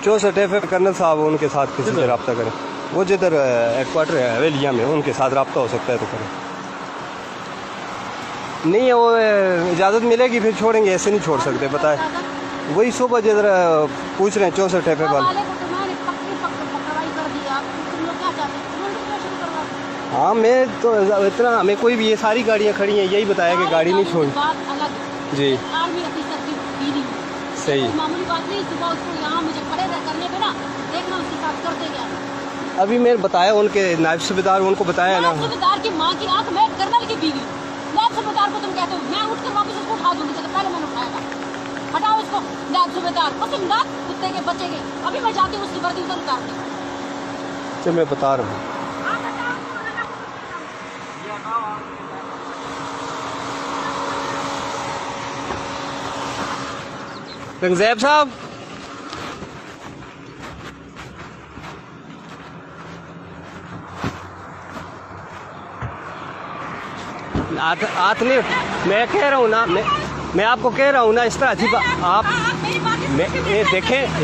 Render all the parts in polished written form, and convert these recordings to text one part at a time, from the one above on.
64 FF colonel साहब उनके साथ किसी से रब्ता करें, वो जिधर हेडक्वार्टर है हवेलिया में, उनके साथ रब्ता हो सकता है तो करें। नहीं वो इजाज़त मिलेगी फिर छोड़ेंगे, ऐसे नहीं छोड़ सकते बताए। वही सुबह जिधर पूछ रहे हैं 64 FF वाले। हाँ मैं तो इतना, हमें कोई भी ये सारी गाड़ियाँ खड़ी हैं यही बताया कि गाड़ी नहीं छोड़ी जी। सही मामूली बात नहीं, सुबह उसको यहाँ मुझे खड़े करने पे ना देखना उसके साथ करते गया। अभी मैंने बताया उनके नायब सूबेदार, उनको बताया ना। सूबेदार की माँ की आंख, मैं कर्नल की बीवी, नायब सूबेदार को तुम कहते हो, मैं उठकर वापस उसको उठा दूंगी, तो पहले मैंने उठाया था। हटाओ इसको नायब सूबेदार, पसंदार कुत्ते के बच्चे के। अभी मैं जाती हूँ उसकी वर्दी उतर उतारती हूँ। चल मैं बता रहा हूँ। रंगज़ैब साहब नहीं, मैं कह रहा हूँ ना, मैं आपको कह रहा हूँ ना, इस तरह अजीब आप ये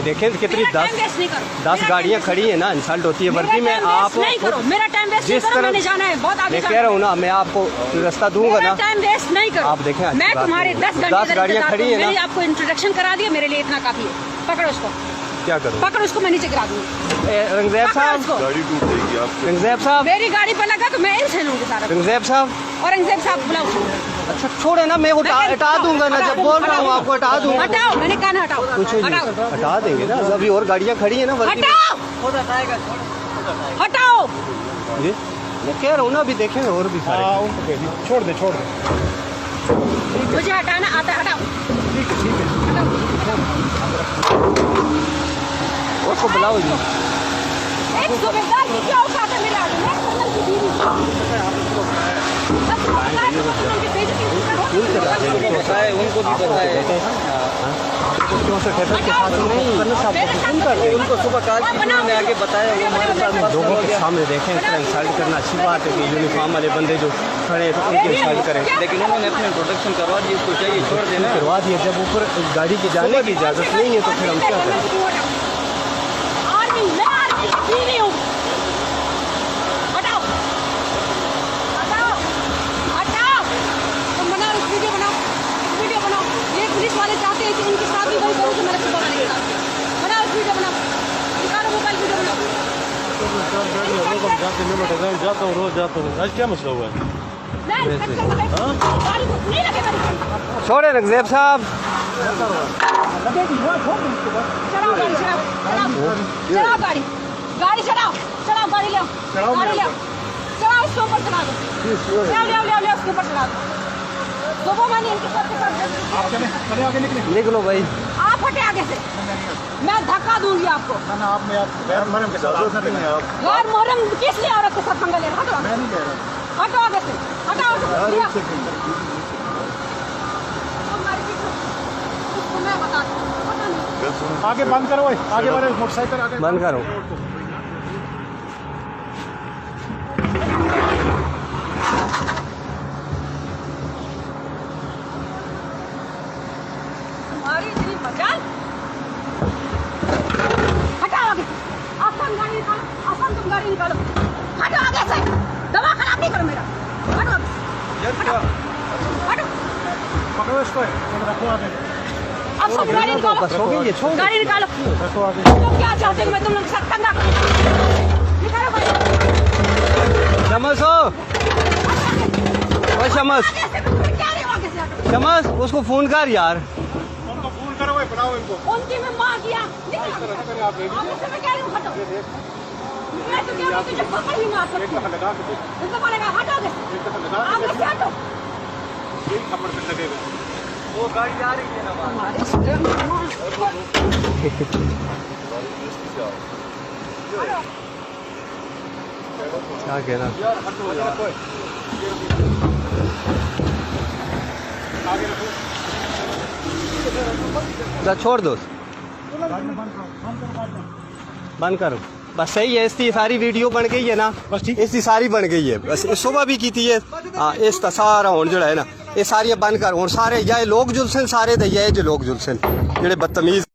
देखें कितनी 10 गाड़ियाँ खड़ी हैं ना, इंसल्ट होती है वर्दी में। आप जिस तरह मैं कह रहा हूँ ना, मैं आपको रास्ता दूंगा ना, टाइम वेस्ट नहीं करो। आप देखें मैं तुम्हारे 10 गाड़ियाँ खड़ी हैं ना, आपको इंट्रोडक्शन करा दिया, मेरे लिए इतना काफी है। पकड़ो उसको, क्या करो, पकड़ो उसको, मैं नीचे गिरा दूंगी। रंगज़ैब साहब, रंगज़ैब साहब, मेरी गाड़ी पर लगा तो मैं इनसे लूंगी सारा। रंगज़ैब साहब, और रंगज़ैब साहब बुलाओ। अच्छा छोड़े ना, मैं हटा दूंगा ना, जब बोल रहा हूँ आपको हटा दूंगा। हटाओ, मैंने कहा ना हटाओ। कुछ हटा देंगे ना, अभी और गाड़ियाँ खड़ी हैं ना। हटाओ, हटाओ जी, मैं कह रहा हूँ ना, अभी देखेंगे और भी सारे। छोड़ दे मुझे हटाना आता, हटाओ। ठीक है उसको बुलाओ जी। एक सूबेदार की क्या औकात है मेरे आगे, मैं कर्नल की बीवी। उनको भी पता है, उनको सुबह कहा उन्होंने आगे बताया, वो हमारे साथ लोगों के सामने देखें। इस तरह इंसल्ट करना अच्छी बात है कि यूनिफॉर्म वाले बंदे जो खड़े हैं तो उनकी इंसल्ट करें, लेकिन उन्होंने अपने प्रोटेक्शन करवा दी, उसको चाहिए छोड़ देना, करवा दिया। जब ऊपर गाड़ी की जाने की इजाज़त नहीं है तो फिर हम क्या करें। वाले चाहते हैं कि उनके साथ भी वही करूं तो मेरे सुबह नहीं बनाओ वीडियो बनाओ, निकालो मोबाइल वीडियो बनाओ। जाता हूँ रोज जाता हूँ, आज क्या मसला हुआ है? छोड़े रंगज़ैब साहब, चलाओ गाड़ी, गाड़ी चलाओ, गाड़ी ले, चलाओ इसके ऊपर चला दो, ले उसके ऊपर चला दो। निकलो भाई, आप हटे आगे से, मैं धक्का दूंगी आपको। गैर मोहरम किस लिए औरत के साथ पंगा ले रहा? हटो आगे से, हटाओ। मैं बताती हूँ, आगे बंद करो, आगे बढ़ो, मोटरसाइकिल आगे बंद करो। हटाओ आगे, आसान गाड़ी निकालो, आसान तुम गाड़ी निकालो, हटो आगे से, दवा खराब नहीं करो मेरा, हटो आगे, हटो। पकड़ो इसको, रखो आगे। अब सब गाड़ी निकालो, गाड़ी निकालो। तुम क्या चाहते हो मैं तुम लोग के साथ पंगा करूं? निकालो गाड़ी। शमस उसको फोन कर यार, उनको फोन करो, बनाओ इनको। उनकी मैं मार दिया, मैं कह रही हूँ हटो। मैं तो क्या तुझे पकड़ ही मार सकती हूँ। इनको बोलेगा हटो आगे से, आगे से हटो। एक थप्पड़ पे लगेगा। वो गाड़ी जा रही है ना हमारे क्या कहना। छोड़ दो, बंद करो बस। सही है, इसकी सारी वीडियो बन गई है ना, बस ठीक, इसकी सारी बन गई है। बस सुबह भी की थी हाँ, इस सारा हूँ जो है ना, ये सारी बंद कर। और सारे या लोग जुलसन सारे दे जो लोग जुलसन जेडे बदतमीज